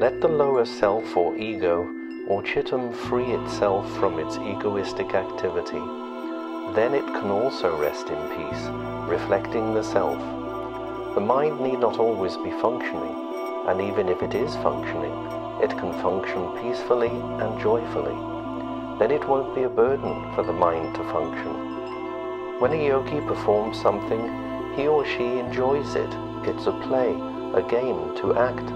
Let the lower self or ego or chittam free itself from its egoistic activity. Then it can also rest in peace, reflecting the self. The mind need not always be functioning, and even if it is functioning, it can function peacefully and joyfully. Then it won't be a burden for the mind to function. When a yogi performs something, he or she enjoys it. It's a play, a game to act.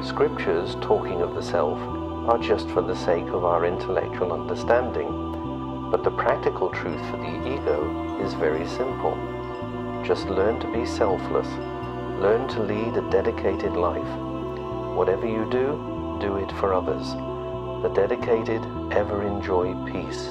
Scriptures, talking of the self, are just for the sake of our intellectual understanding, but the practical truth for the ego is very simple. Just learn to be selfless. Learn to lead a dedicated life. Whatever you do, do it for others. The dedicated ever enjoy peace.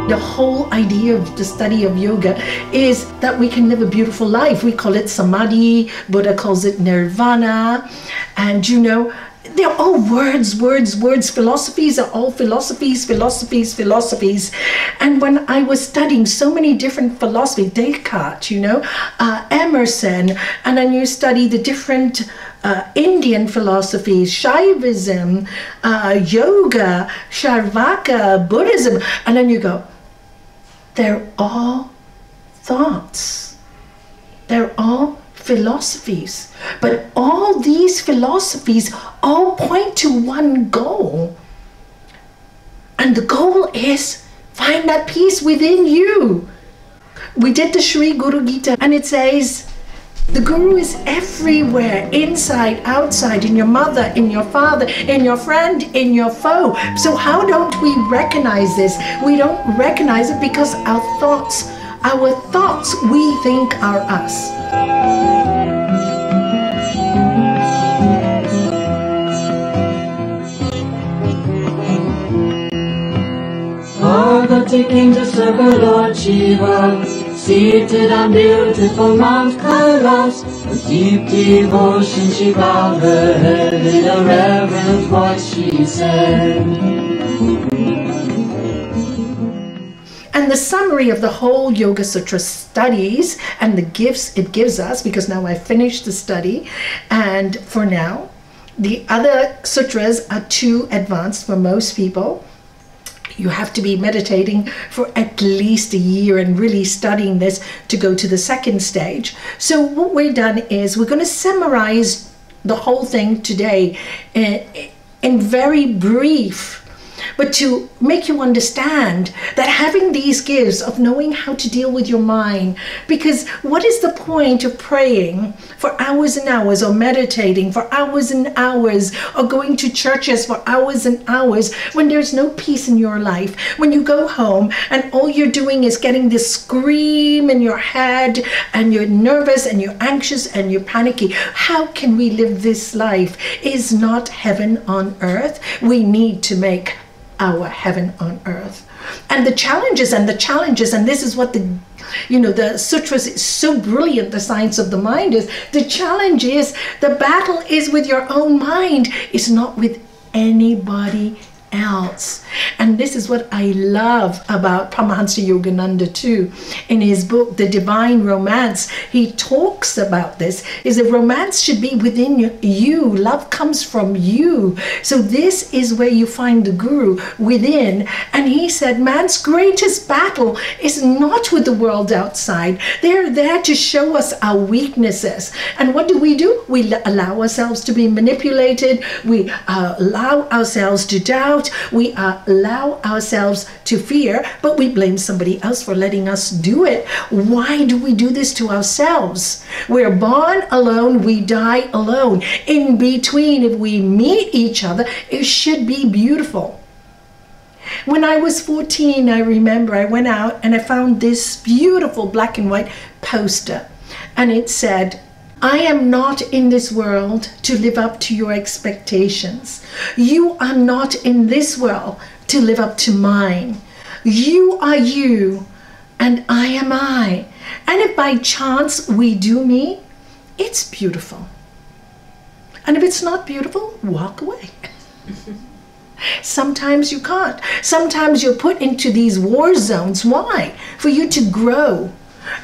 The whole idea of the study of yoga is that we can live a beautiful life. We call it Samadhi, Buddha calls it Nirvana, and you know, they're all words. Philosophies are all philosophies. And when I was studying so many different philosophies, Descartes, you know, Emerson, and then you study the different Indian philosophies, Shaivism, yoga, Charvaka, Buddhism, and then you go, they're all thoughts. They're all philosophies. But all these philosophies all point to one goal. And the goal is find that peace within you. We did the Sri Guru Gita, and it says, the Guru is everywhere, inside, outside, in your mother, in your father, in your friend, in your foe. So how don't we recognize this? We don't recognize it because our thoughts we think are us. All the taking to circle Lord Shiva, seated on beautiful Mount Kailas, with deep devotion she bowed her head, in a reverent voice she said. And the summary of the whole Yoga Sutra studies and the gifts it gives us, because now I've finished the study, and for now, the other sutras are too advanced for most people. You have to be meditating for at least a year and really studying this to go to the second stage. So what we've done is we're going to summarize the whole thing today in very brief, but to make you understand that having these gifts of knowing how to deal with your mind, because what is the point of praying for hours and hours, or meditating for hours and hours, or going to churches for hours and hours when there's no peace in your life? When you go home and all you're doing is getting this scream in your head, and you're nervous and you're anxious and you're panicky. How can we live this life? Is not heaven on earth? We need to make our heaven on earth. And the challenges, and this is what the sutras is so brilliant, the science of the mind is, the challenge is, the battle is with your own mind, it's not with anybody else. And this is what I love about Paramahansa Yogananda too. In his book, The Divine Romance, he talks about this, is that romance should be within you. Love comes from you. So this is where you find the Guru, within. And he said, man's greatest battle is not with the world outside. They're there to show us our weaknesses. And what do? We allow ourselves to be manipulated. We allow ourselves to doubt. We allow ourselves to fear, but we blame somebody else for letting us do it. Why do we do this to ourselves? We're born alone, we die alone. In between, if we meet each other, it should be beautiful. When I was 14, I remember I went out and I found this beautiful black and white poster, and it said, I am not in this world to live up to your expectations. You are not in this world to live up to mine. You are you, and I am I. And if by chance we do meet, it's beautiful. And if it's not beautiful, walk away. Sometimes you can't. Sometimes you're put into these war zones. Why? For you to grow.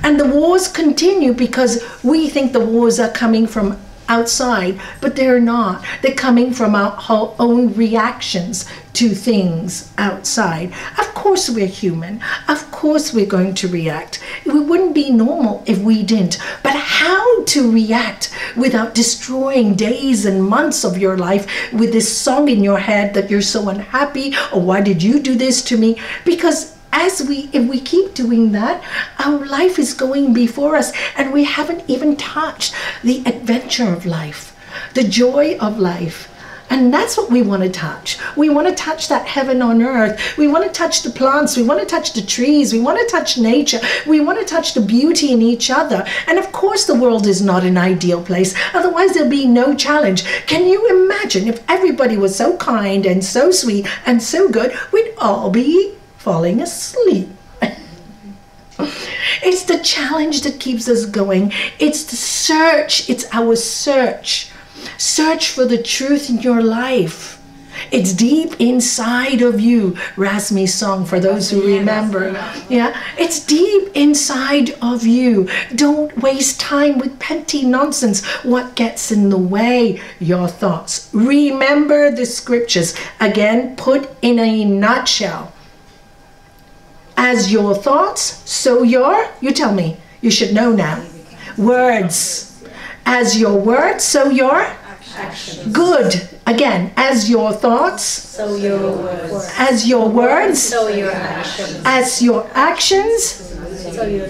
And the wars continue because we think the wars are coming from outside, but they're not. They're coming from our own reactions to things outside. Of course we're human. Of course we're going to react. We wouldn't be normal if we didn't. But how to react without destroying days and months of your life with this song in your head that you're so unhappy, or why did you do this to me? Because if we keep doing that, our life is going before us, and we haven't even touched the adventure of life, the joy of life. And that's what we want to touch. We want to touch that heaven on earth. We want to touch the plants. We want to touch the trees. We want to touch nature. We want to touch the beauty in each other. And of course the world is not an ideal place. Otherwise there'll be no challenge. Can you imagine if everybody was so kind and so sweet and so good, we'd all be falling asleep. It's the challenge that keeps us going. It's the search. It's our search. Search for the truth in your life. It's deep inside of you. Rasmi's song, for those who remember. Yeah, it's deep inside of you. Don't waste time with petty nonsense. What gets in the way? Your thoughts. Remember the scriptures. Again, put in a nutshell. As your thoughts, so your, you tell me, you should know now. Words. As your words, so your actions. Good. Again, as your thoughts, so your words. As your words, so your actions. As your actions, so your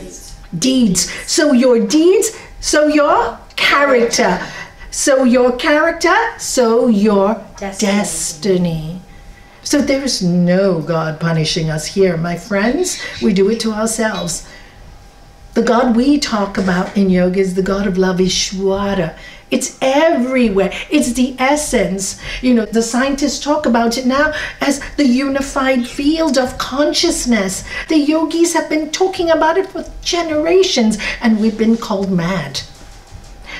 deeds. So your deeds, so your character. So your character, so your destiny. So there's no God punishing us here, my friends. We do it to ourselves. The God we talk about in yoga is the God of love, Ishvara. It's everywhere. It's the essence. You know, the scientists talk about it now as the unified field of consciousness. The yogis have been talking about it for generations, and we've been called mad.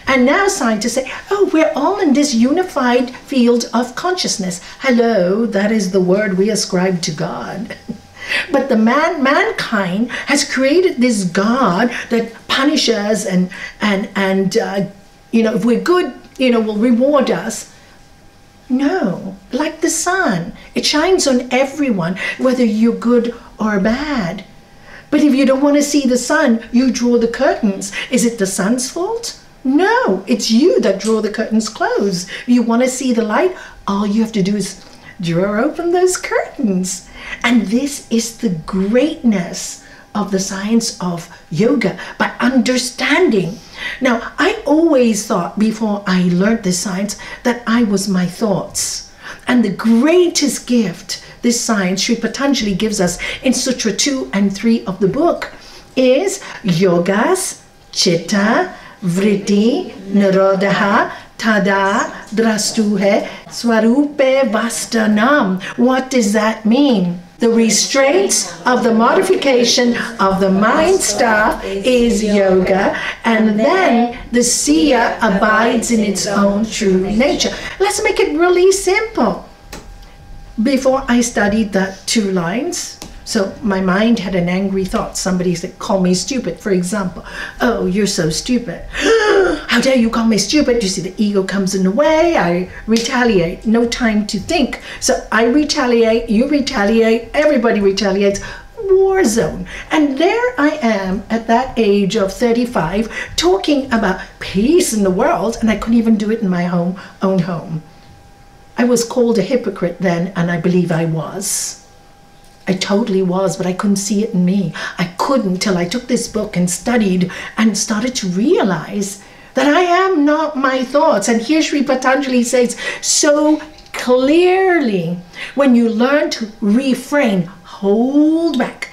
And now scientists say, oh, we're all in this unified field of consciousness. Hello, that is the word we ascribe to God. But the mankind has created this God that punishes and you know, if we're good, you know, will reward us. No, like the sun, it shines on everyone, whether you're good or bad. But if you don't want to see the sun, you draw the curtains. Is it the sun's fault? No, it's you that draw the curtains closed. You want to see the light, all you have to do is draw open those curtains. And this is the greatness of the science of yoga, by understanding. Now, I always thought before I learned this science that I was my thoughts. And the greatest gift this science, Sri Patanjali, gives us in Sutra 2 and 3 of the book is Yogas Chitta Vritti Nirodha Tada Drastuhe Swarupe Vastanam. What does that mean? The restraints of the modification of the mind star is yoga, and then the seer abides in its own true nature. Let's make it really simple. Before I studied that 2 lines, so my mind had an angry thought. Somebody said, call me stupid, for example. Oh, you're so stupid. How dare you call me stupid? You see, the ego comes in the way. I retaliate. No time to think. So I retaliate, you retaliate, everybody retaliates. War zone. And there I am at that age of 35 talking about peace in the world, and I couldn't even do it in my own home. I was called a hypocrite then, and I believe I was. I totally was, but I couldn't see it in me. I couldn't till I took this book and studied and started to realize that I am not my thoughts. And here Sri Patanjali says so clearly, when you learn to refrain, hold back.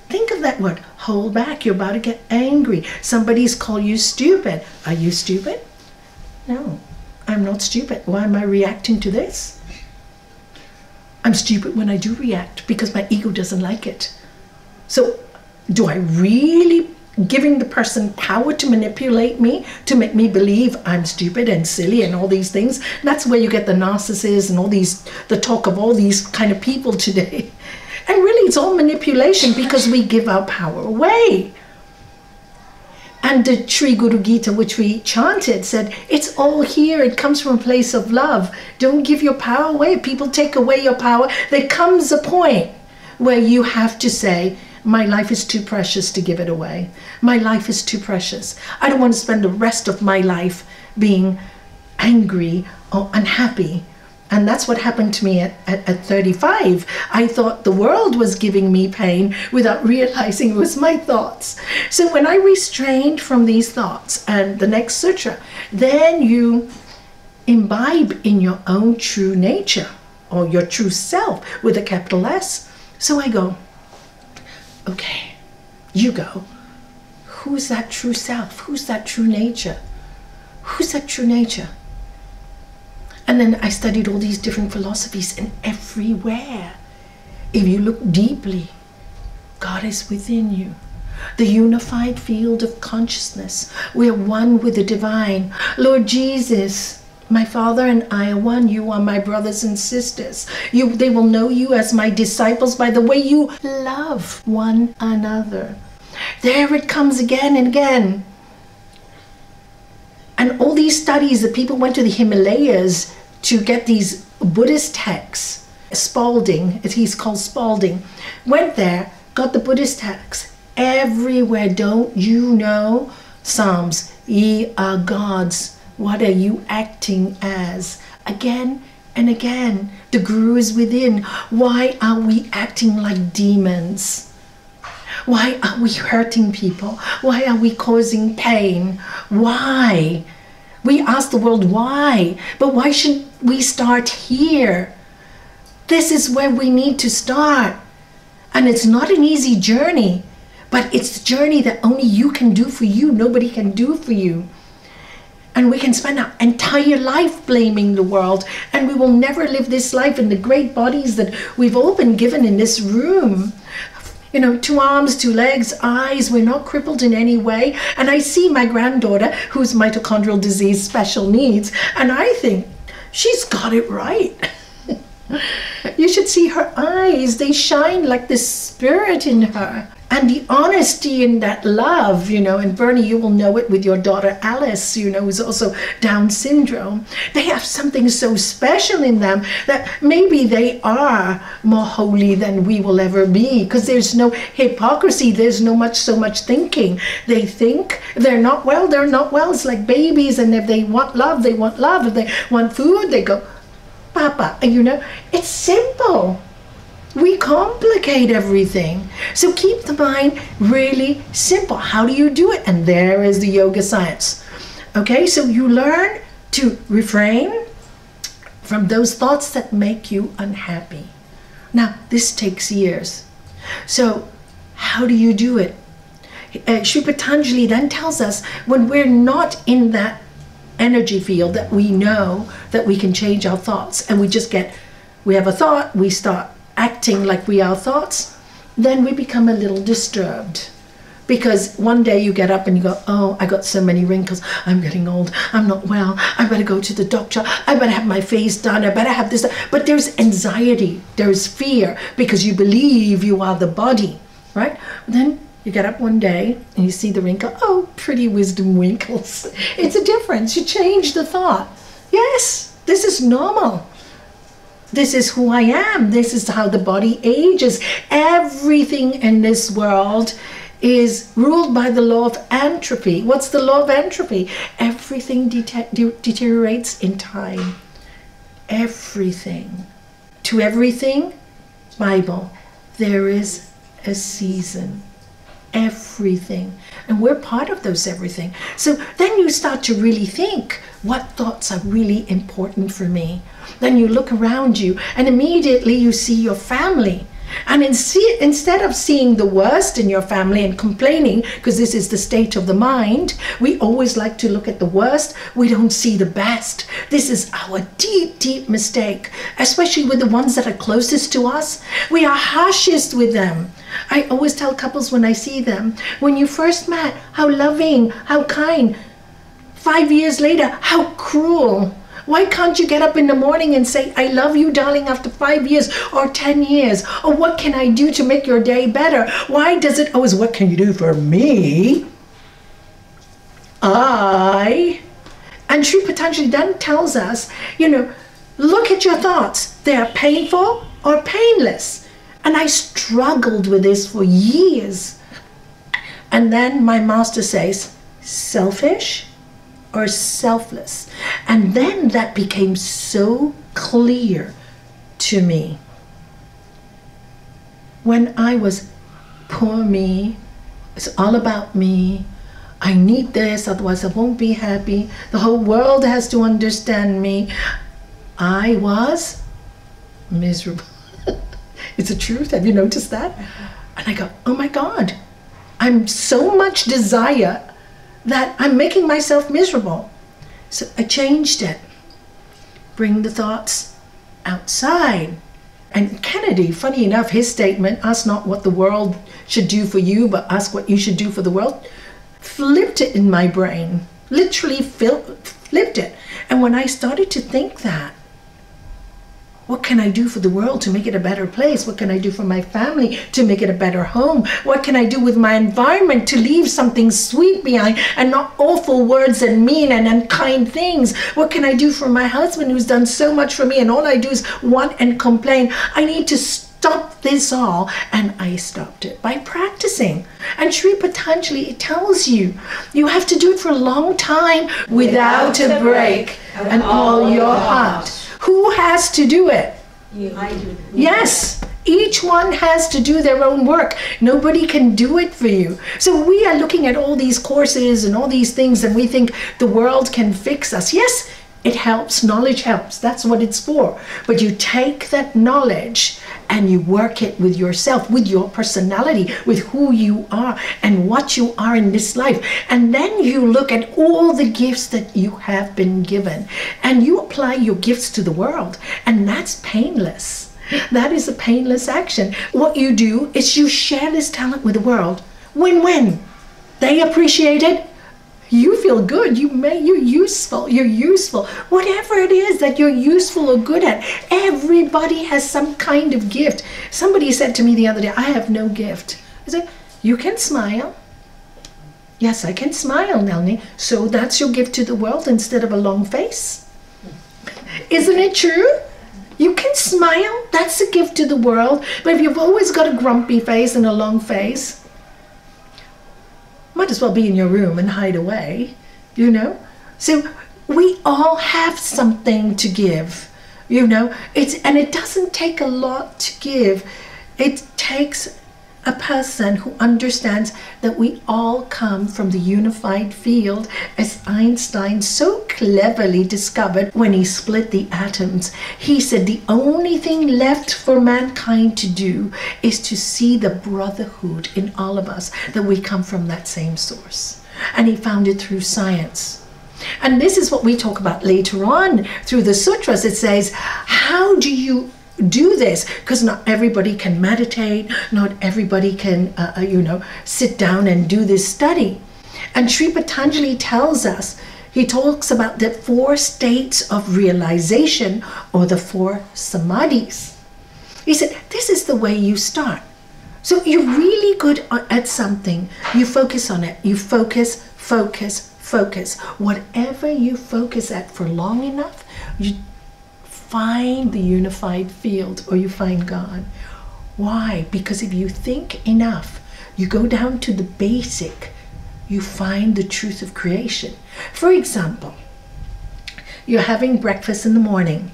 Think of that word, hold back. You're about to get angry. Somebody's called you stupid. Are you stupid? No, I'm not stupid. Why am I reacting to this? I'm stupid when I do react because my ego doesn't like it. So do I really giving the person power to manipulate me, to make me believe I'm stupid and silly and all these things? That's where you get the narcissists and all these, the talk of all these kind of people today. And really it's all manipulation because we give our power away. And the Sri Guru Gita, which we chanted, said, it's all here. It comes from a place of love. Don't give your power away. People take away your power. There comes a point where you have to say, my life is too precious to give it away. My life is too precious. I don't want to spend the rest of my life being angry or unhappy. And that's what happened to me at 35. I thought the world was giving me pain without realizing it was my thoughts. So when I restrained from these thoughts, and the next sutra, then you imbibe in your own true nature, or your true self with a capital S. So I go, okay, you go. Who's that true self? Who's that true nature? Who's that true nature? And then I studied all these different philosophies, and everywhere, if you look deeply, God is within you. The unified field of consciousness. We are one with the divine. Lord Jesus, my Father and I are one. You are my brothers and sisters. They will know you as my disciples by the way you love one another. There it comes again and again. And all these studies, the people went to the Himalayas to get these Buddhist texts. Spalding, he's called Spalding, went there, got the Buddhist texts. Everywhere, don't you know? Psalms, ye are gods. What are you acting as? Again and again, the Guru is within. Why are we acting like demons? Why are we hurting people? Why are we causing pain? Why? We ask the world why, but why should we start here? This is where we need to start. And it's not an easy journey, but it's the journey that only you can do for you. Nobody can do for you. And we can spend our entire life blaming the world, and we will never live this life in the great bodies that we've all been given in this room. You know, 2 arms, 2 legs, eyes, we're not crippled in any way. And I see my granddaughter, who's mitochondrial disease, special needs, and I think she's got it right. You should see her eyes. They shine like the spirit in her. And the honesty in that love, you know, and Bernie, you will know it with your daughter Alice, you know, who's also Down syndrome. They have something so special in them that maybe they are more holy than we will ever be, because there's no hypocrisy, there's no so much thinking. They think they're not well, they're not well. It's like babies, and if they want love, they want love. If they want food, they go, Papa, you know, it's simple. We complicate everything. So keep the mind really simple. How do you do it? And there is the yoga science. Okay, so you learn to refrain from those thoughts that make you unhappy. Now, this takes years. So how do you do it? Sri Patanjali then tells us when we're not in that energy field that we know that we can change our thoughts, and we have a thought, we start acting like we are thoughts, then we become a little disturbed. Because one day you get up and you go, oh, I got so many wrinkles, I'm getting old, I'm not well, I better go to the doctor, I better have my face done, I better have this. But there's anxiety, there's fear, because you believe you are the body, right? Then you get up one day and you see the wrinkle, oh, pretty wisdom wrinkles. It's a difference, you change the thought. Yes, this is normal. This is who I am. This is how the body ages. Everything in this world is ruled by the law of entropy. What's the law of entropy? Everything deteriorates in time. Everything. To everything, Bible, there is a season. Everything. And we're part of those everything. So then you start to really think, what thoughts are really important for me? Then you look around you and immediately you see your family. And instead of seeing the worst in your family and complaining, because this is the state of the mind, we always like to look at the worst. We don't see the best. This is our deep, deep mistake, especially with the ones that are closest to us. We are harshest with them. I always tell couples when I see them, when you first met, how loving, how kind. 5 years later, how cruel. Why can't you get up in the morning and say, I love you, darling, after 5 years or 10 years? Or what can I do to make your day better? Why does it always, what can you do for me? And Sri Patanjali then tells us, look at your thoughts. They are painful or painless. And I struggled with this for years. And then my master says, selfish or selfless? And then that became so clear to me. When I was, poor me, it's all about me, I need this, otherwise I won't be happy, the whole world has to understand me, I was miserable. It's the truth. Have you noticed that? And I go, oh my God, I'm so much desire that I'm making myself miserable. So I changed it. Bring the thoughts outside. And Kennedy, funny enough, his statement, ask not what the world should do for you, but ask what you should do for the world, flipped it in my brain. Literally flipped it. And when I started to think that, what can I do for the world to make it a better place? What can I do for my family to make it a better home? What can I do with my environment to leave something sweet behind and not awful words and mean and unkind things? What can I do for my husband who's done so much for me and all I do is want and complain? I need to stop this all. And I stopped it by practicing. And Sri Patanjali tells you, you have to do it for a long time without a break and all your heart. Who has to do it? You. I do. Yes, each one has to do their own work. Nobody can do it for you. So we are looking at all these courses and all these things and we think the world can fix us. Yes, it helps. Knowledge helps. That's what it's for. But you take that knowledge and you work it with yourself, with your personality, with who you are and what you are in this life. And then you look at all the gifts that you have been given and you apply your gifts to the world. And that's painless. That is a painless action. What you do is you share this talent with the world. Win-win. They appreciate it. You feel good, you're useful. Whatever it is that you're useful or good at, everybody has some kind of gift. Somebody said to me the other day, I have no gift. I said, you can smile. Yes, I can smile, Nalanie. So that's your gift to the world instead of a long face. Isn't it true? You can smile, that's a gift to the world. But if you've always got a grumpy face and a long face, might as well be in your room and hide away, So we all have something to give, and it doesn't take a lot to give. It takes a person who understands that we all come from the unified field, as Einstein so cleverly discovered when he split the atoms. He said the only thing left for mankind to do is to see the brotherhood in all of us, that we come from that same source. And he found it through science. And this is what we talk about later on through the sutras. It says, how do you do this? Because not everybody can meditate, not everybody can sit down and do this study. And Sri Patanjali tells us, he talks about the 4 states of realization, or the 4 samadhis. He said, this is the way you start. So you're really good at something, you focus on it, you focus. Whatever you focus at for long enough, you find the unified field, or you find God. Why? Because if you think enough, you go down to the basic, you find the truth of creation. For example, you're having breakfast in the morning.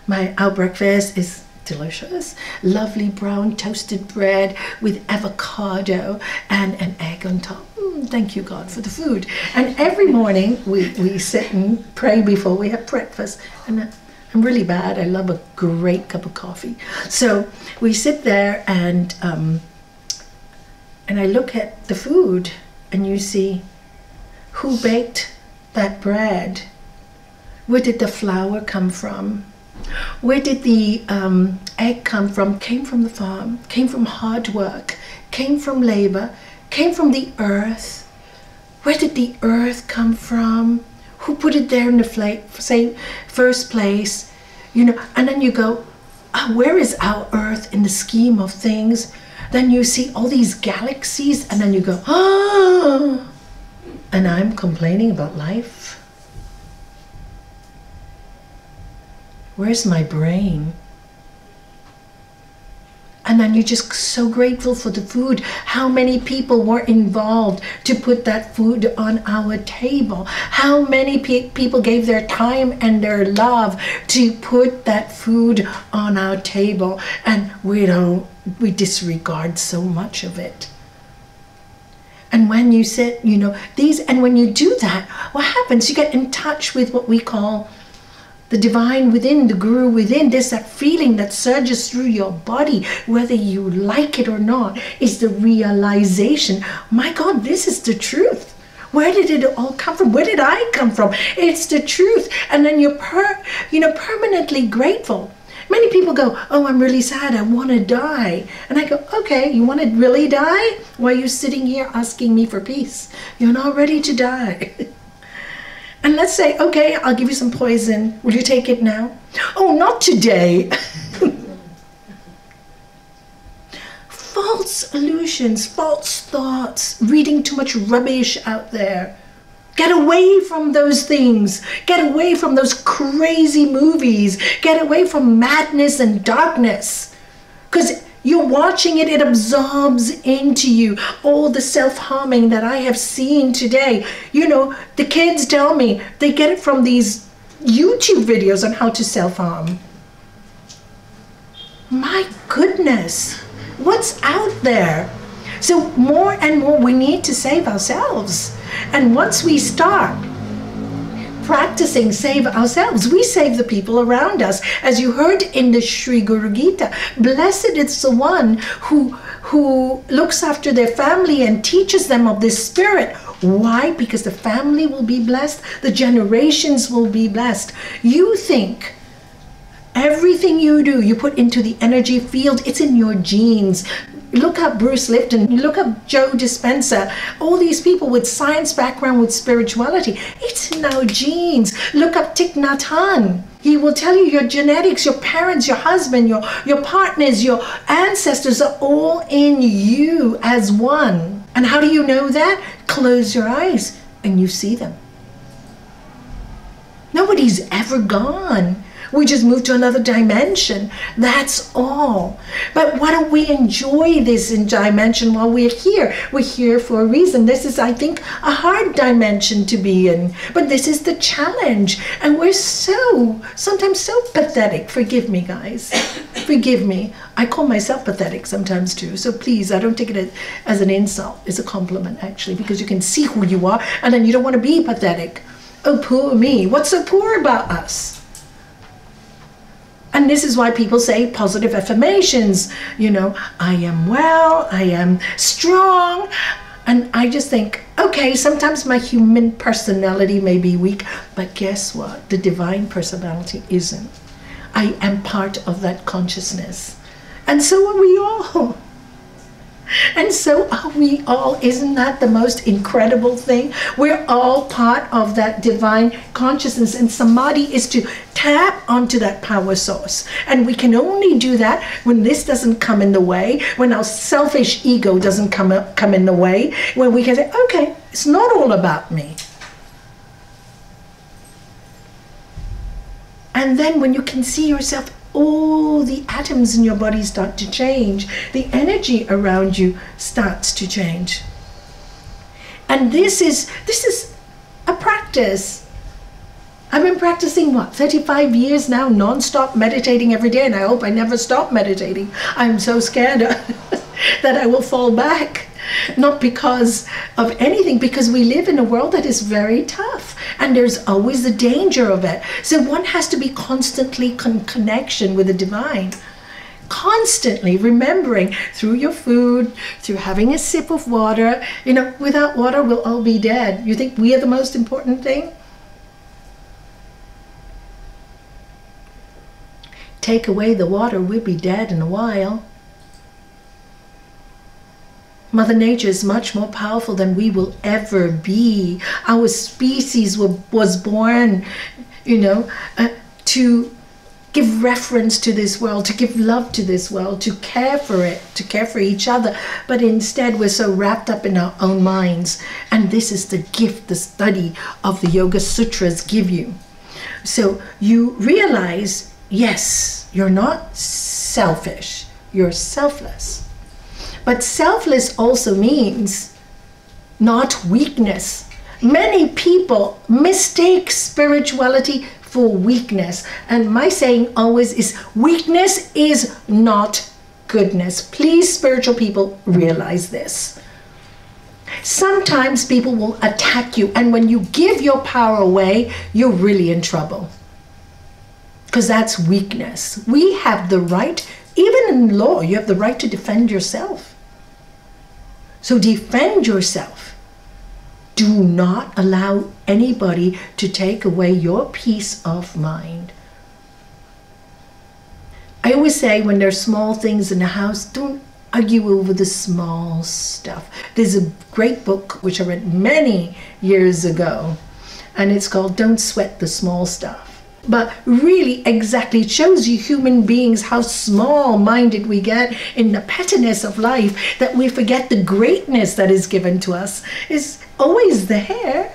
Our breakfast is delicious, lovely brown toasted bread with avocado and an egg on top. Thank you, God, for the food. And every morning we sit and pray before we have breakfast. And I'm really bad. I love a great cup of coffee. So we sit there and I look at the food and you see, who baked that bread? Where did the flour come from? Where did the egg come from? Came from the farm, came from hard work, came from labor, came from the earth. Where did the earth come from? Who put it there in the first place? And then you go, where is our earth in the scheme of things? Then you see all these galaxies and then you go, and I'm complaining about life? Where's my brain? And then you're just so grateful for the food. How many people were involved to put that food on our table? How many people gave their time and their love to put that food on our table? And we disregard so much of it. And when you sit, and when you do that, what happens? You get in touch with what we call the divine within, the guru within. There's that feeling that surges through your body, whether you like it or not, is the realization, my God, this is the truth. Where did it all come from? Where did I come from? It's the truth. And then you're permanently grateful. Many people go, oh, I'm really sad, I want to die. And I go, okay, you want to really die? Why are you sitting here asking me for peace? You're not ready to die. And let's say, okay, I'll give you some poison. Will you take it now? Oh, not today. False illusions, false thoughts, reading too much rubbish out there. Get away from those things. Get away from those crazy movies. Get away from madness and darkness. Because you're watching it, it absorbs into you. All the self-harming that I have seen today. The kids tell me they get it from these YouTube videos on how to self-harm. My goodness, what's out there? So more and more we need to save ourselves. And once we start practicing save ourselves, we save the people around us. As you heard in the Sri Guru Gita, blessed is the one who looks after their family and teaches them of this spirit. Why? Because the family will be blessed, the generations will be blessed. You think everything you do, you put into the energy field, it's in your genes. Look up Bruce Lipton, look up Joe Dispenza, all these people with science background, with spirituality. It's in our genes. Look up Thich Nhat Hanh. He will tell you your genetics, your parents, your husband, your partners, your ancestors are all in you as one. And how do you know that? Close your eyes and you see them. Nobody's ever gone. We just moved to another dimension. That's all. But why don't we enjoy this dimension while we're here? We're here for a reason. This is, I think, a hard dimension to be in. But this is the challenge. And we're sometimes so pathetic. Forgive me, guys. Forgive me. I call myself pathetic sometimes too. So please, I don't take it as an insult. It's a compliment, actually, because you can see who you are. And then you don't want to be pathetic. Oh, poor me. What's so poor about us? And this is why people say positive affirmations. I am well, I am strong. And I just think, okay, sometimes my human personality may be weak, but guess what? The divine personality isn't. I am part of that consciousness. And so are we all. And so are we all. Isn't that the most incredible thing? We're all part of that divine consciousness, and samadhi is to tap onto that power source. And we can only do that when this doesn't come in the way, when our selfish ego doesn't come in the way, when we can say, okay, it's not all about me. And then when you can see yourself, all the atoms in your body start to change. The energy around you starts to change. And this is a practice. I've been practicing, 35 years now, non-stop meditating every day, and I hope I never stop meditating. I'm so scared that I will fall back. Not because of anything, because we live in a world that is very tough, and there's always the danger of it. So one has to be constantly in connection with the divine. Constantly remembering through your food, through having a sip of water. Without water, we'll all be dead. You think we are the most important thing? Take away the water, we'll be dead in a while. Mother Nature is much more powerful than we will ever be. Our species was born, to give reference to this world, to give love to this world, to care for it, to care for each other. But instead, we're so wrapped up in our own minds. And this is the gift the study of the Yoga Sutras give you. So you realize, yes, you're not selfish, you're selfless. But selfless also means not weakness. Many people mistake spirituality for weakness. And my saying always is, weakness is not goodness. Please, spiritual people, realize this. Sometimes people will attack you, and when you give your power away, you're really in trouble. Because that's weakness. We have the right, even in law, you have the right to defend yourself. So defend yourself. Do not allow anybody to take away your peace of mind. I always say, when there's small things in the house, don't argue over the small stuff. There's a great book which I read many years ago, and it's called Don't Sweat the Small Stuff. But really, exactly, it shows you human beings how small-minded we get in the pettiness of life, that we forget the greatness that is given to us is always there.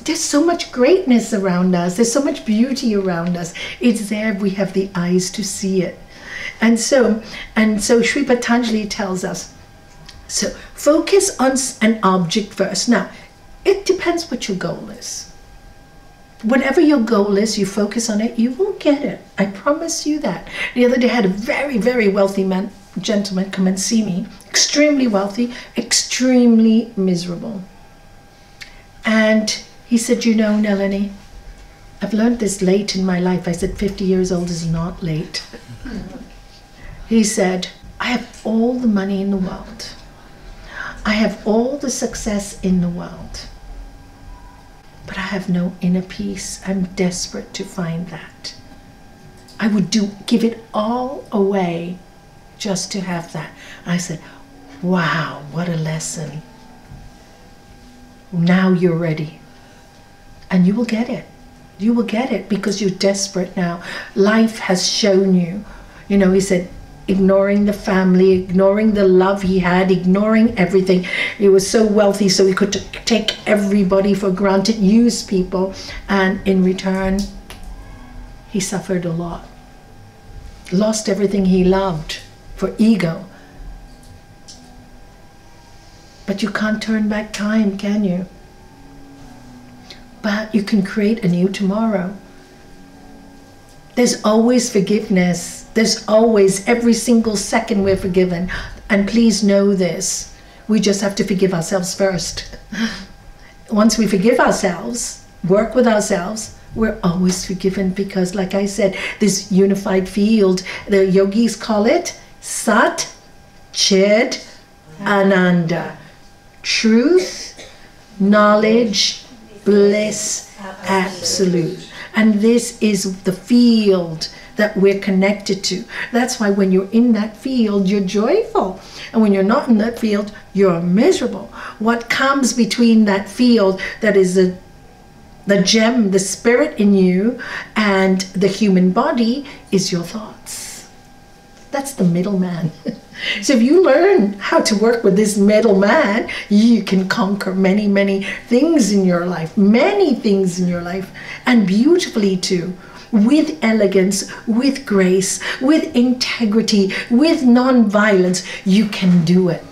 There's so much greatness around us. There's so much beauty around us. It's there if we have the eyes to see it. And so Sri Patanjali tells us, so focus on an object first. Now, it depends what your goal is. Whatever your goal is, you focus on it, you will get it. I promise you that. The other day I had a very, very wealthy gentleman come and see me. Extremely wealthy, extremely miserable. And he said, you know, Nalanie, I've learned this late in my life. I said, 50 years old is not late. He said, I have all the money in the world. I have all the success in the world. But I have no inner peace. I'm desperate to find that. I would give it all away just to have that. And I said, wow, what a lesson. Now you're ready. And you will get it. You will get it because you're desperate now. Life has shown you. You know, he said, ignoring the family, ignoring the love he had, ignoring everything. He was so wealthy, so he could take everybody for granted, use people, and in return, he suffered a lot. Lost everything he loved for ego. But you can't turn back time, can you? But you can create a new tomorrow. There's always forgiveness. There's always, every single second we're forgiven. And please know this, we just have to forgive ourselves first. Once we forgive ourselves, work with ourselves, we're always forgiven because, like I said, this unified field, the yogis call it Sat, Chit, Ananda. Truth, knowledge, bliss, absolute. And this is the field that we're connected to. That's why when you're in that field, you're joyful. And when you're not in that field, you're miserable. What comes between that field, that is the gem, the spirit in you, and the human body, is your thoughts. That's the middleman. So if you learn how to work with this middleman, you can conquer many, many things in your life. Many things in your life. And beautifully too. With elegance, with grace, with integrity, with non-violence, you can do it.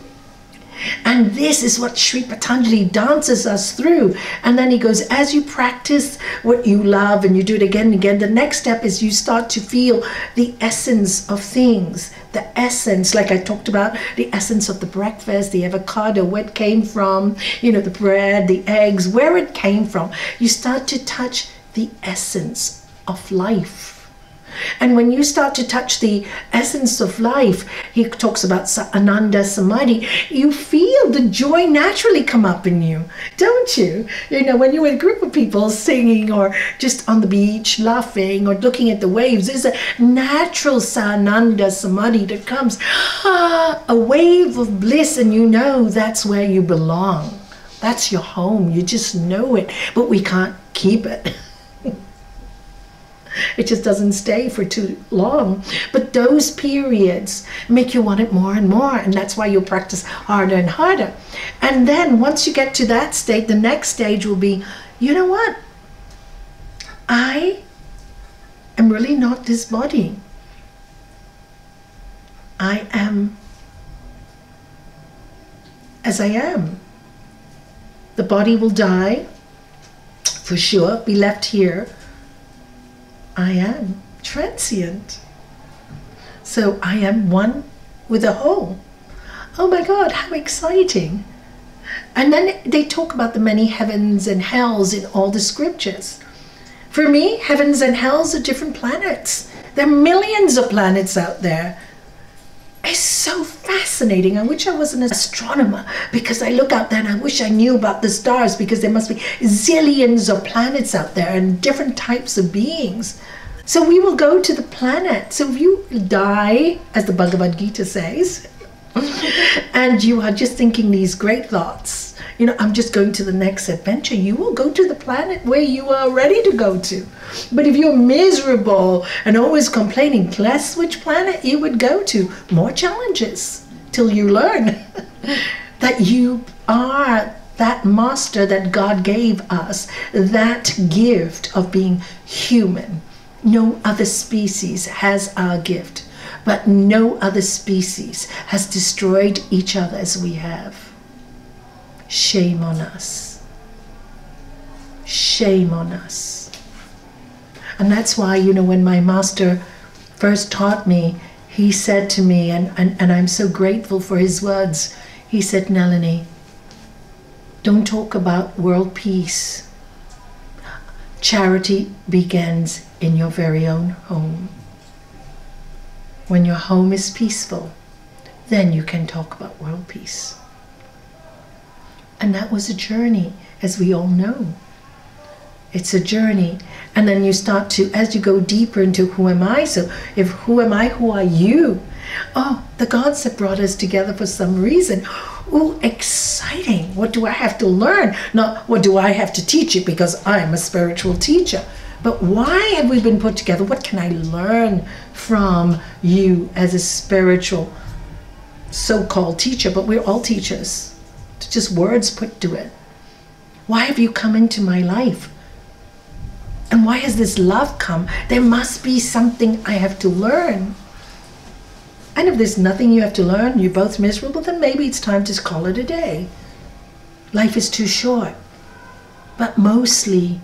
And this is what Sri Patanjali dances us through. And then he goes, as you practice what you love and you do it again and again, the next step is you start to feel the essence of things. The essence, like I talked about, the essence of the breakfast, the avocado, where it came from, you know, the bread, the eggs, where it came from. You start to touch the essence of life. And when you start to touch the essence of life, he talks about Ananda Samadhi, you feel the joy naturally come up in you, don't you? You know, when you're with a group of people singing or just on the beach laughing or looking at the waves, there's a natural Ananda Samadhi that comes, a wave of bliss, and you know that's where you belong. That's your home. You just know it, but we can't keep it. It just doesn't stay for too long. But those periods make you want it more and more. And that's why you'll practice harder and harder. And then once you get to that state, the next stage will be, you know what? I am really not this body. I am as I am. The body will die, for sure, be left here. I am transient. So I am one with the whole. Oh my God, how exciting. And then they talk about the many heavens and hells in all the scriptures. For me, heavens and hells are different planets. There are millions of planets out there. It's so fascinating. I wish I was an astronomer, because I look out there and I wish I knew about the stars, because there must be zillions of planets out there and different types of beings. So we will go to the planet. So if you die, as the Bhagavad Gita says, and you are just thinking these great thoughts, you know, I'm just going to the next adventure, you will go to the planet where you are ready to go to. But if you're miserable and always complaining, guess which planet you would go to? More challenges till you learn that you are that master that God gave us, that gift of being human. No other species has our gift, but no other species has destroyed each other as we have. Shame on us. Shame on us. And that's why, you know, when my master first taught me, he said to me, and I'm so grateful for his words, he said, Nalanie, don't talk about world peace. Charity begins in your very own home. When your home is peaceful, then you can talk about world peace. And that was a journey, as we all know. It's a journey. And then you start to, as you go deeper into who am I? So if who am I, who are you? Oh, the gods have brought us together for some reason. Oh, exciting. What do I have to learn? Not what do I have to teach you, because I'm a spiritual teacher. But why have we been put together? What can I learn from you as a spiritual so-called teacher? But we're all teachers. It's just words put to it. Why have you come into my life? And why has this love come? There must be something I have to learn. And if there's nothing you have to learn, you're both miserable, then maybe it's time to call it a day. Life is too short. But mostly,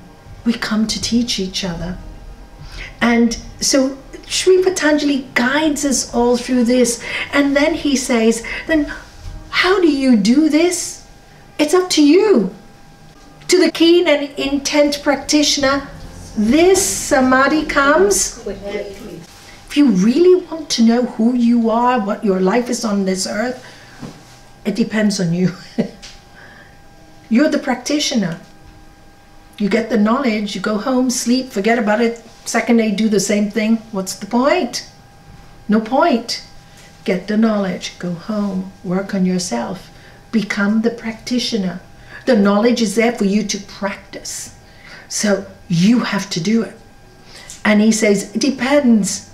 we come to teach each other. And so Sri Patanjali guides us all through this. And then he says, then how do you do this? It's up to you. To the keen and intent practitioner, this samadhi comes. If you really want to know who you are, what your life is on this earth, it depends on you. You're the practitioner. You get the knowledge, you go home, sleep, forget about it. Second day, do the same thing. What's the point? No point. Get the knowledge, go home, work on yourself, become the practitioner. The knowledge is there for you to practice. So you have to do it. And he says, it depends.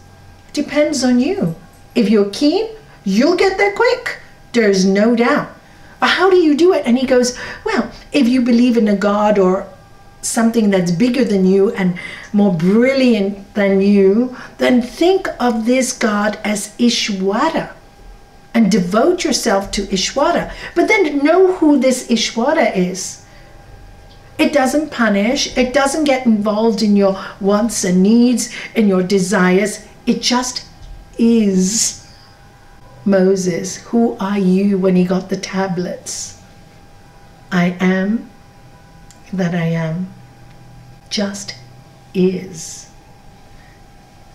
It depends on you. If you're keen, you'll get there quick. There's no doubt. But how do you do it? And he goes, well, if you believe in a God or something that's bigger than you and more brilliant than you, then think of this God as Ishwara and devote yourself to Ishwara. But then know who this Ishwara is. It doesn't punish. It doesn't get involved in your wants and needs and your desires. It just is. Moses, who are you when he got the tablets? I am that I am, just is.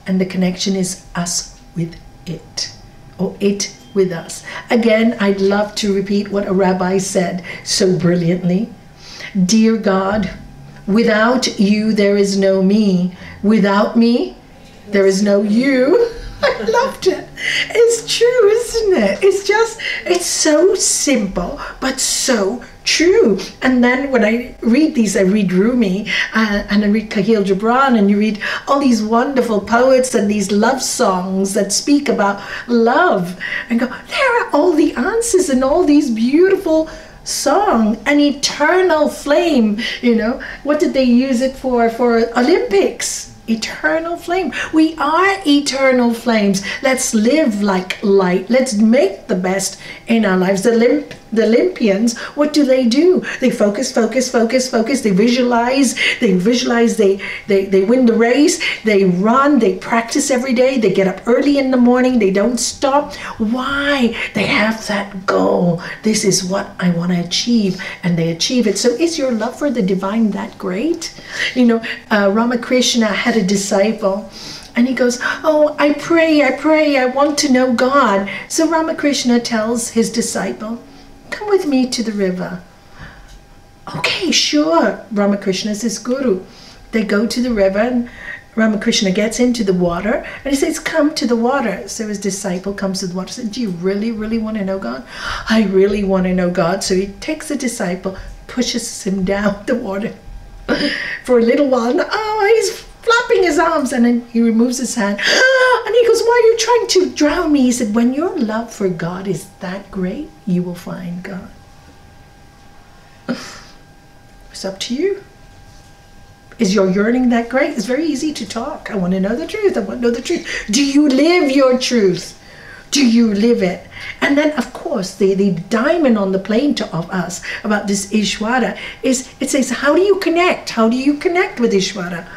And the connection is us with it, or it with us. Again, I'd love to repeat what a rabbi said so brilliantly. Dear God, without you there is no me. Without me, there is no you. I loved it. It's true, isn't it? It's so simple, but so true. And then when I read these, I read Rumi and I read Khalil Gibran, and you read all these wonderful poets and these love songs that speak about love, and go, there are all the answers in all these beautiful song. An eternal flame, you know, what did they use it for Olympics? Eternal flame. We are eternal flames. Let's live like light. Let's make the best in our lives. The Olympians, what do? They focus. They visualize. They win the race. They run. They practice every day. They get up early in the morning. They don't stop. Why? They have that goal. This is what I want to achieve, and they achieve it. So is your love for the divine that great? You know, Ramakrishna had a disciple, and he goes, oh, I pray, I want to know God. So Ramakrishna tells his disciple, come with me to the river. Okay, sure. Ramakrishna is his guru. They go to the river, and Ramakrishna gets into the water, and he says, come to the water. So his disciple comes to the water and says, do you really, really want to know God? I really want to know God. So he takes the disciple, pushes him down the water for a little while. And, oh, he's flapping his arms, and then he removes his hand. And he goes, why are you trying to drown me? He said, when your love for God is that great, you will find God. It's up to you. Is your yearning that great? It's very easy to talk. I want to know the truth. I want to know the truth. Do you live your truth? Do you live it? And then, of course, the diamond on the plane of us about this Ishvara is, it says, how do you connect? How do you connect with Ishvara?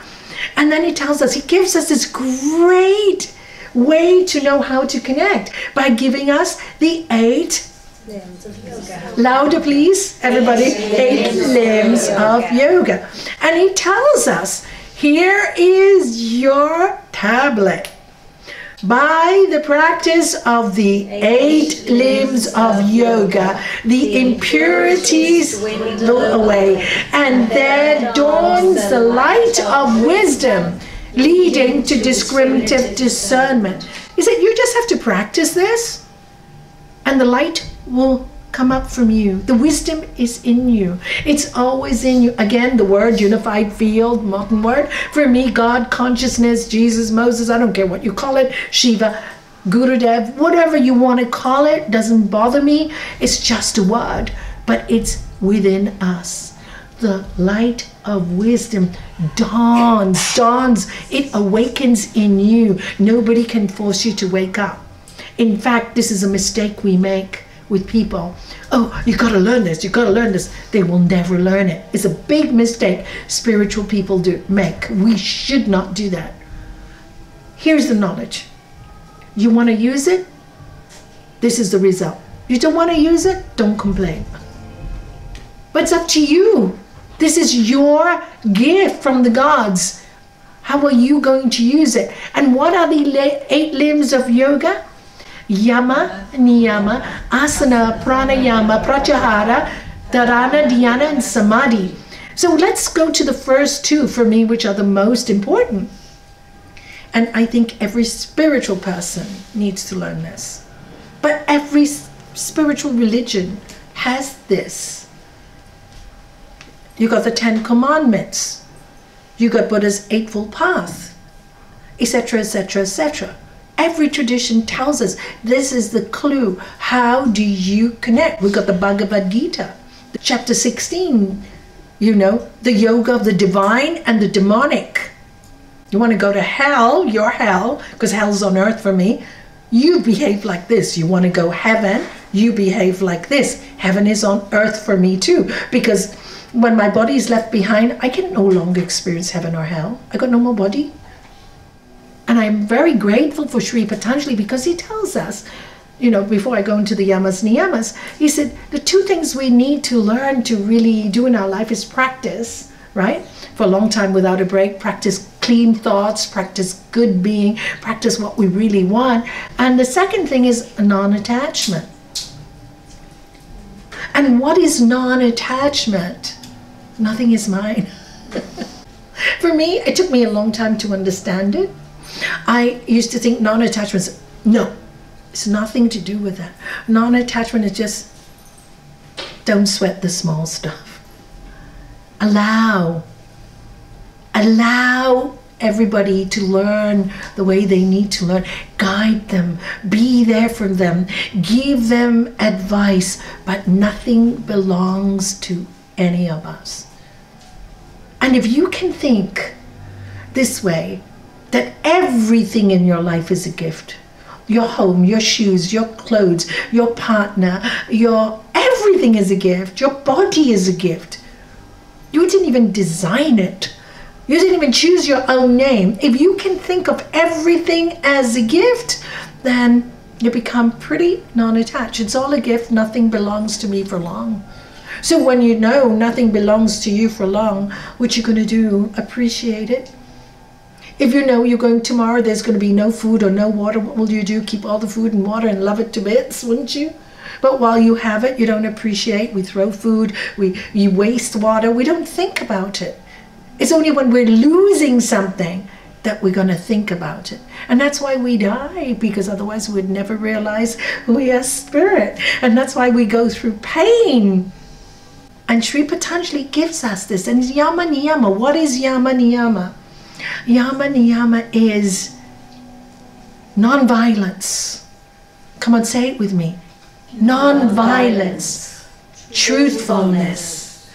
And then he tells us, he gives us this great way to know how to connect by giving us the 8 limbs of yoga. Louder, please, everybody. 8 limbs of yoga. And he tells us, here is your tablet. By the practice of the 8 limbs of yoga, the impurities blow away, and there dawns the light of wisdom, leading to discriminative discernment. He said, you just have to practice this, and the light will come up from you. The wisdom is in you. It's always in you. Again, the word unified field, modern word. For me, God, consciousness, Jesus, Moses, I don't care what you call it, Shiva, Gurudev, whatever you want to call it, doesn't bother me. It's just a word, but it's within us. The light of wisdom dawns. It awakens in you. Nobody can force you to wake up. In fact, this is a mistake we make with people. Oh, you got to learn this, you got to learn this. They will never learn it. It's a big mistake spiritual people make. We should not do that. Here's the knowledge. You want to use it? This is the result. You don't want to use it? Don't complain. But it's up to you. This is your gift from the gods. How are you going to use it? And what are the 8 limbs of yoga? Yama, Niyama, Asana, Pranayama, Pratyahara, Dharana, Dhyana, and Samadhi. So let's go to the first 2 for me, which are the most important. And I think every spiritual person needs to learn this. But every spiritual religion has this. You got the 10 Commandments. You got Buddha's Eightfold Path, etc., etc., etc. Every tradition tells us this is the clue. How do you connect? We've got the Bhagavad Gita, chapter 16, you know, the yoga of the divine and the demonic. You want to go to hell, you're hell, because hell's on earth for me. You behave like this. You want to go heaven, you behave like this. Heaven is on earth for me too, because when my body is left behind, I can no longer experience heaven or hell. I got no more body. And I'm very grateful for Sri Patanjali, because he tells us, you know, before I go into the yamas, niyamas, he said the 2 things we need to learn to really do in our life is practice, right? For a long time without a break, practice clean thoughts, practice good being, practice what we really want. And the second thing is non-attachment. And what is non-attachment? Nothing is mine. For me, it took me a long time to understand it. I used to think non-attachment, no, it's nothing to do with that. Non-attachment is just Don't sweat the small stuff. Allow everybody to learn the way they need to learn. Guide them, be there for them, give them advice, but nothing belongs to any of us. And if you can think this way, that everything in your life is a gift. Your home, your shoes, your clothes, your partner, everything is a gift. Your body is a gift. You didn't even design it. You didn't even choose your own name. If you can think of everything as a gift, then you become pretty non-attached. It's all a gift. Nothing belongs to me for long. So when you know nothing belongs to you for long, what you're going to do, appreciate it. If you know you're going tomorrow, there's going to be no food or no water, what will you do? Keep all the food and water and love it to bits, wouldn't you? But while you have it, you don't appreciate. We throw food, we waste water, we don't think about it. It's only when we're losing something that we're going to think about it. And that's why we die, because otherwise we'd never realize we are spirit. And that's why we go through pain. And Sri Patanjali gives us this. And Yama Niyama. What is Yama Niyama? Yama Niyama is non-violence. Come on, say it with me. Non-violence, truthfulness,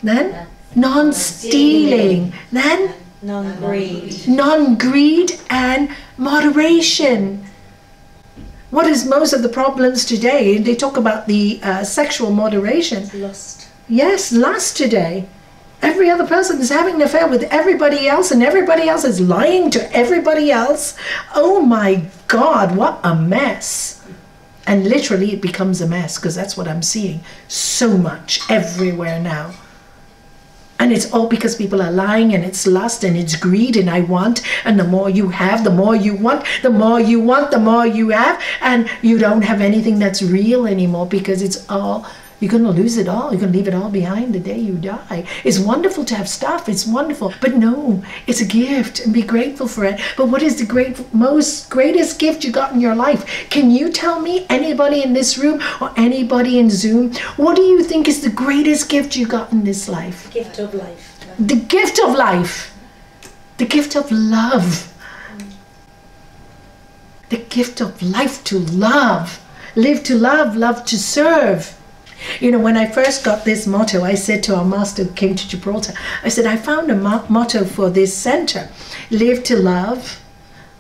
then non-stealing, then non-greed and moderation. What is most of the problems today? They talk about the sexual moderation. Lust. Yes, lust today. Every other person is having an affair with everybody else, and everybody else is lying to everybody else. Oh my God, what a mess. And literally it becomes a mess, because that's what I'm seeing so much everywhere now. And it's all because people are lying, and it's lust, and it's greed, and I want, and the more you have, the more you want, the more you want, the more you have, and you don't have anything that's real anymore, because it's all, you're going to lose it all. You're going to leave it all behind the day you die. It's wonderful to have stuff. It's wonderful. But no, it's a gift, and be grateful for it. But what is the greatest gift you got in your life? Can you tell me, anybody in this room or anybody in Zoom, what do you think is the greatest gift you got in this life? The gift of life. The gift of life. The gift of love. The gift of life, to love. Live to love, love to serve. You know, when I first got this motto, I said to our master who came to Gibraltar, I said, I found a motto for this center. Live to love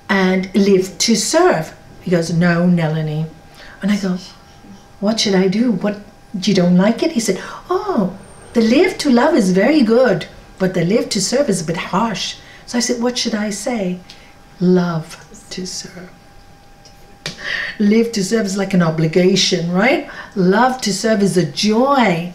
and live to serve. He goes, no, Nalanie. And I go, what should I do? What, you don't like it? He said, oh, the live to love is very good, but the live to serve is a bit harsh. So I said, what should I say? Love to serve. Live to serve is like an obligation, right? Love to serve is a joy.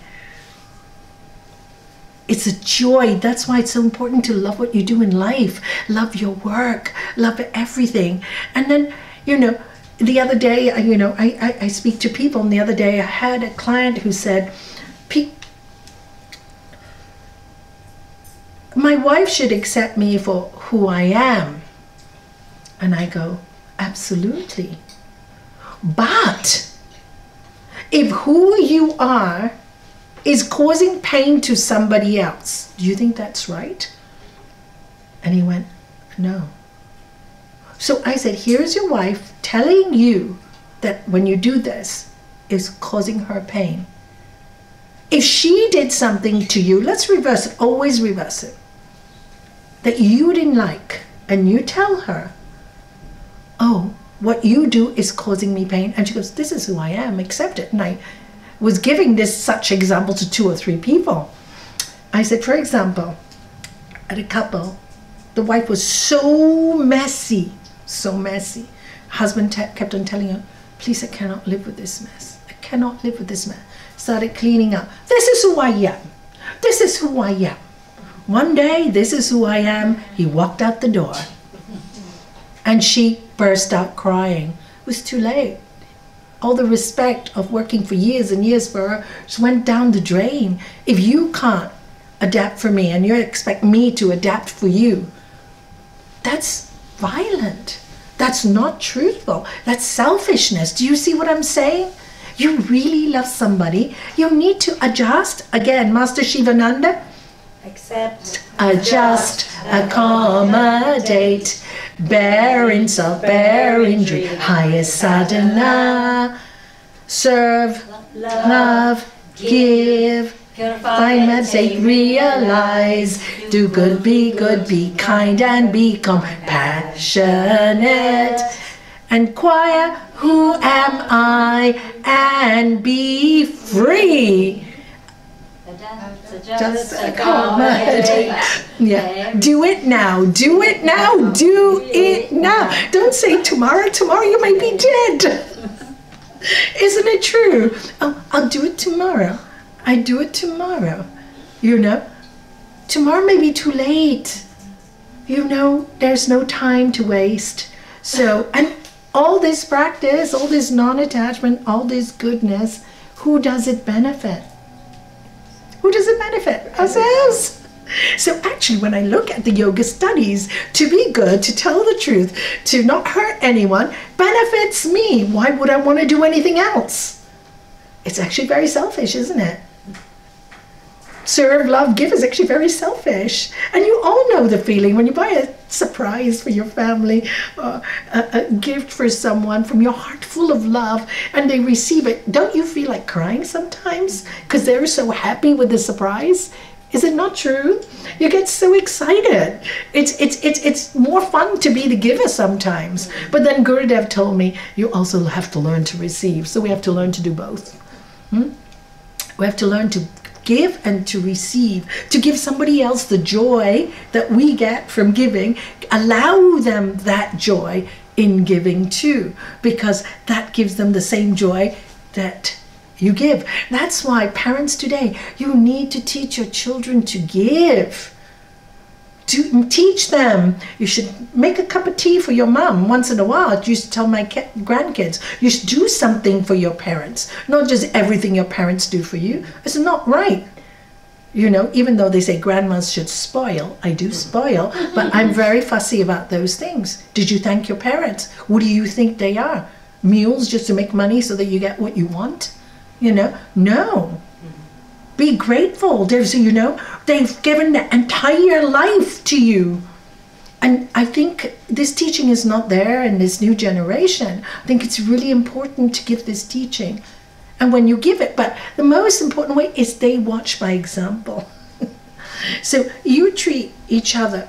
It's a joy. That's why it's so important to love what you do in life. Love your work. Love everything. And then, you know, the other day, you know, I speak to people, and the other day I had a client who said, my wife should accept me for who I am. And I go, absolutely. But if who you are is causing pain to somebody else, do you think that's right? And he went, no. So I said, here's your wife telling you that when you do this is causing her pain. If she did something to you, let's reverse it, always reverse it, that you didn't like, and you tell her, oh, what you do is causing me pain. And she goes, this is who I am, accept it. And I was giving this such example to 2 or 3 people. I said, for example, at a couple, the wife was so messy. Husband kept on telling her, please, I cannot live with this mess. I cannot live with this mess. Started cleaning up. This is who I am. This is who I am. One day, this is who I am. He walked out the door. And she burst out crying. It was too late. All the respect of working for years and years for her just went down the drain. If you can't adapt for me and you expect me to adapt for you, that's violent. That's not truthful. That's selfishness. Do you see what I'm saying? you really love somebody, you need to adjust. Again, Master Shivananda, Accept, adjust, accommodate, bear insult, bear injury, highest sadhana, serve, love, give, find, meditate, realize, do good, be kind, and be compassionate. Inquire, who am I, and be free. Just accommodate. Yeah. Do it now. Do it now. Do it now. Don't say tomorrow. Tomorrow you might be dead. Isn't it true? Oh, I'll do it tomorrow. I do it tomorrow. You know, tomorrow may be too late. You know, there's no time to waste. So, and all this practice, all this non-attachment, all this goodness, who does it benefit? Who does it benefit? Ourselves. So actually, when I look at the yoga studies, to be good, to tell the truth, to not hurt anyone, benefits me. Why would I want to do anything else? It's actually very selfish, isn't it? Serve, love, give is actually very selfish. And you all know the feeling when you buy a surprise for your family, a gift for someone from your heart full of love, and they receive it. Don't you feel like crying sometimes because they're so happy with the surprise? Is it not true? You get so excited. It's more fun to be the giver sometimes. But then Gurudev told me, you also have to learn to receive. So we have to learn to do both. We have to learn to give and to receive, to give somebody else the joy that we get from giving, allow them that joy in giving too, because that gives them the same joy that you give. That's why parents today, you need to teach your children to give. To teach them. You should make a cup of tea for your mom once in a while. I used to tell my grandkids, you should do something for your parents, not just everything your parents do for you. It's not right. You know, even though they say grandmas should spoil, I do spoil, but I'm very fussy about those things. Did you thank your parents? What do you think they are? Mules just to make money so that you get what you want? You know, no. Be grateful. There's, you know, they've given their entire life to you. And I think this teaching is not there in this new generation. I think it's really important to give this teaching. And when you give it, but the most important way is they watch by example. So you treat each other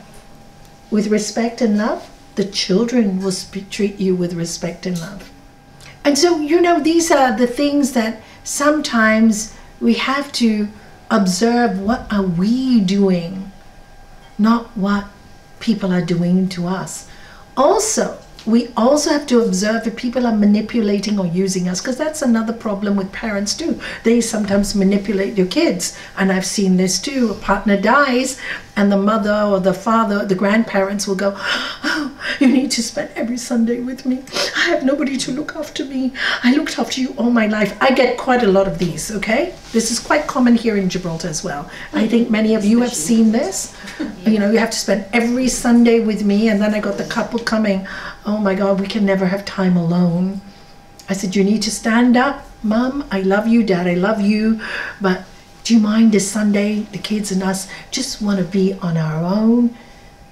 with respect and love, the children will treat you with respect and love. And so, you know, these are the things that sometimes we have to observe. What are we doing? Not what people are doing to us. Also, we also have to observe if people are manipulating or using us, because that's another problem with parents too. They sometimes manipulate their kids. And I've seen this too. A partner dies and the mother or the father, the grandparents will go, oh, you need to spend every Sunday with me. I have nobody to look after me. I looked after you all my life. I get quite a lot of these, okay? This is quite common here in Gibraltar as well. I think many of you have seen this. You know, you have to spend every Sunday with me, and then I got the couple coming, oh my God, we can never have time alone. I said, you need to stand up. Mom, I love you. Dad, I love you. But do you mind this Sunday, the kids and us just want to be on our own?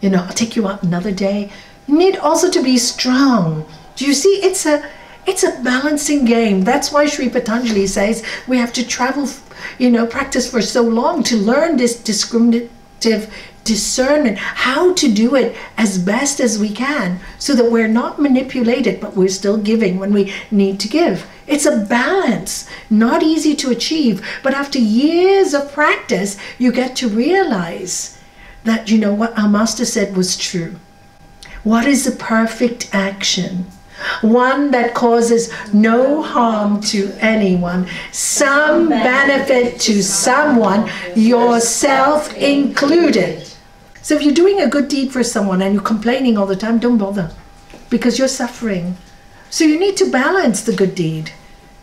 You know, I'll take you out another day. You need also to be strong. Do you see? It's a balancing game. That's why Sri Patanjali says we have to travel, you know, practice for so long to learn this discriminative discernment, how to do it as best as we can so that we're not manipulated, but we're still giving when we need to give. It's a balance, not easy to achieve, but after years of practice, you get to realize that, you know, what our master said was true. What is the perfect action? One that causes no harm to anyone, some benefit to someone, yourself included. So if you're doing a good deed for someone and you're complaining all the time, don't bother, because you're suffering. So you need to balance the good deed,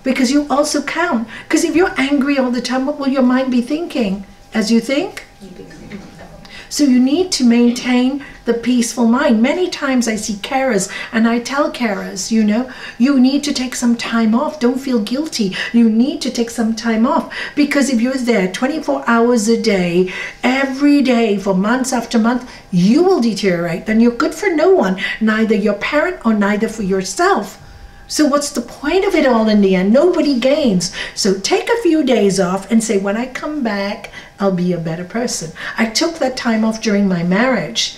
because you also count. Because if you're angry all the time, what will your mind be thinking as you think? So you need to maintain the peaceful mind. Many times I see carers and I tell carers, you know, you need to take some time off. Don't feel guilty. You need to take some time off, because if you're there 24 hours a day, every day for months after month, you will deteriorate. And you're good for no one, neither your parent or neither for yourself. So what's the point of it all in the end? Nobody gains. So take a few days off and say, when I come back, I'll be a better person. I took that time off during my marriage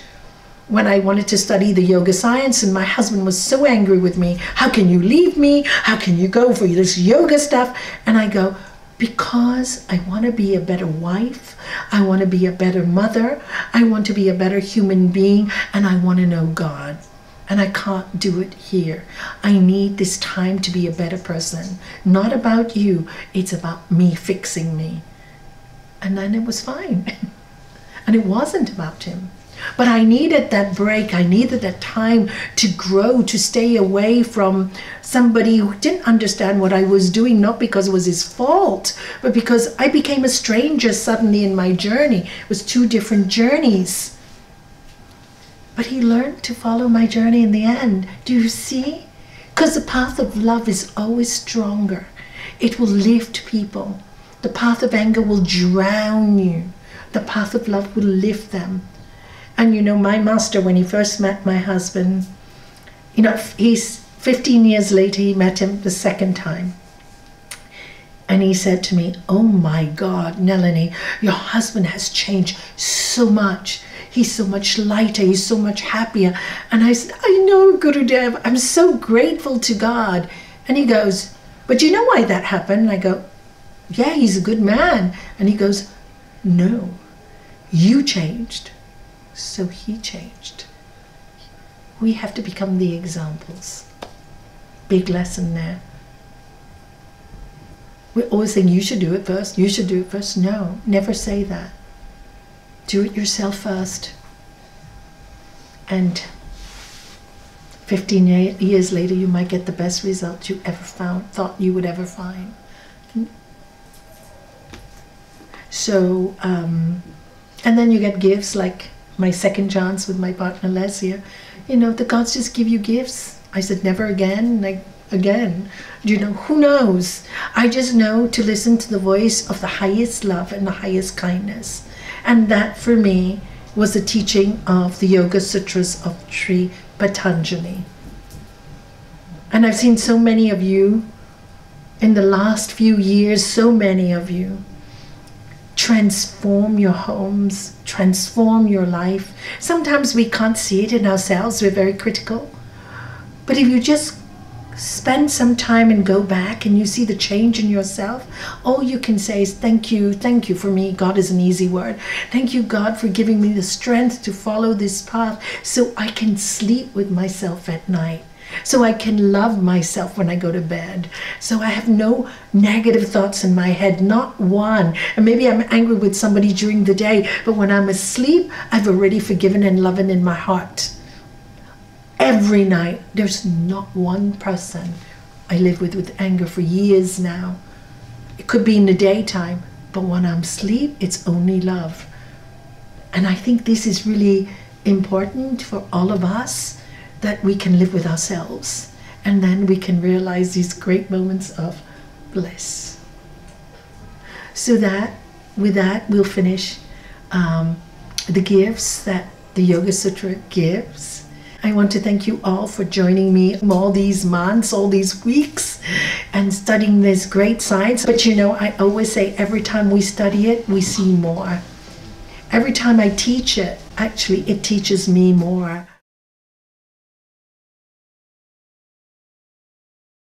when I wanted to study the yoga science, and my husband was so angry with me. How can you leave me? How can you go for this yoga stuff? And I go, because I want to be a better wife. I want to be a better mother. I want to be a better human being, and I want to know God. And I can't do it here. I need this time to be a better person. Not about you, it's about me fixing me. And then it was fine. And it wasn't about him. But I needed that break. I needed that time to grow, to stay away from somebody who didn't understand what I was doing, not because it was his fault, but because I became a stranger suddenly in my journey. It was two different journeys. But he learned to follow my journey in the end. Do you see? Because the path of love is always stronger. It will lift people. The path of anger will drown you. The path of love will lift them. And you know, my master, when he first met my husband, you know, he's 15 years later, he met him the second time. And he said to me, oh my God, Nalanie, your husband has changed so much. He's so much lighter, he's so much happier. And I said, I know, Gurudev, I'm so grateful to God. And he goes, but you know why that happened? And I go, yeah, he's a good man. And he goes, no, you changed, so he changed. We have to become the examples. Big lesson there. We're always saying, you should do it first, you should do it first. No, never say that. Do it yourself first. And 15 years later, you might get the best result you ever thought you would ever find. So, and then you get gifts like my second chance with my partner Lesia. You know, the gods just give you gifts. I said, never again, like again. You know, who knows? I just know to listen to the voice of the highest love and the highest kindness. And that for me was the teaching of the Yoga Sutras of Sri Patanjali. And I've seen so many of you in the last few years, so many of you transform your homes, transform your life. Sometimes we can't see it in ourselves, we're very critical. But if you just spend some time and go back and you see the change in yourself, all you can say is thank you for me. God is an easy word. Thank you, God, for giving me the strength to follow this path so I can sleep with myself at night, so I can love myself when I go to bed, so I have no negative thoughts in my head, not one. And maybe I'm angry with somebody during the day, but when I'm asleep, I've already forgiven and loved in my heart. Every night, there's not one person I live with anger for years now. It could be in the daytime, but when I'm asleep, it's only love. And I think this is really important for all of us, that we can live with ourselves, and then we can realize these great moments of bliss. So that, with that, we'll finish the gifts that the Yoga Sutra gives. I want to thank you all for joining me all these months, all these weeks, and studying this great science. But you know, I always say every time we study it, we see more. Every time I teach it, actually, it teaches me more.